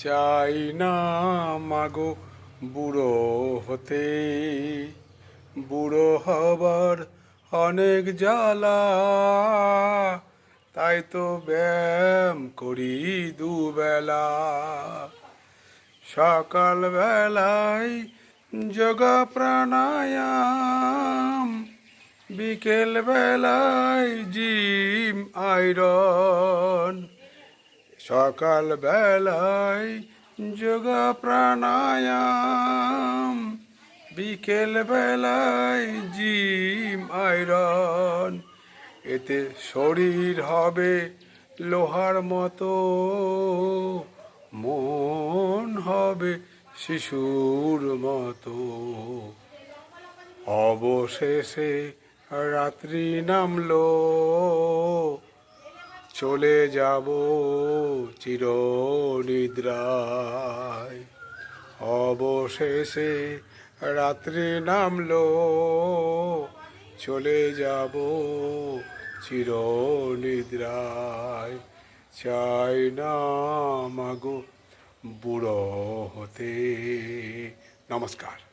চাই না মাগো বুড়ো হতে, বুড়ো হবার অনেক জ্বালা। তাই তো ব্যায়াম করি দুবেলা। সকাল বেলায় যোগা প্রাণায়াম, বিকেল বেলায় জিম আয়রন। সকাল বেলায় যোগা প্রাণায়াম, বিকেল বেলায় জিম আয়রন। এতে শরীর হবে লোহার মতো, মন হবে শিশুর মতো। অবশেষে রাত্রি নামলো, চলে যাব চিরনিদ্রায়। অবশেষে রাত্রি নামলো, চলে যাব চিরনিদ্রায়। চাই না মাগো বুড়ো হতে। নমস্কার।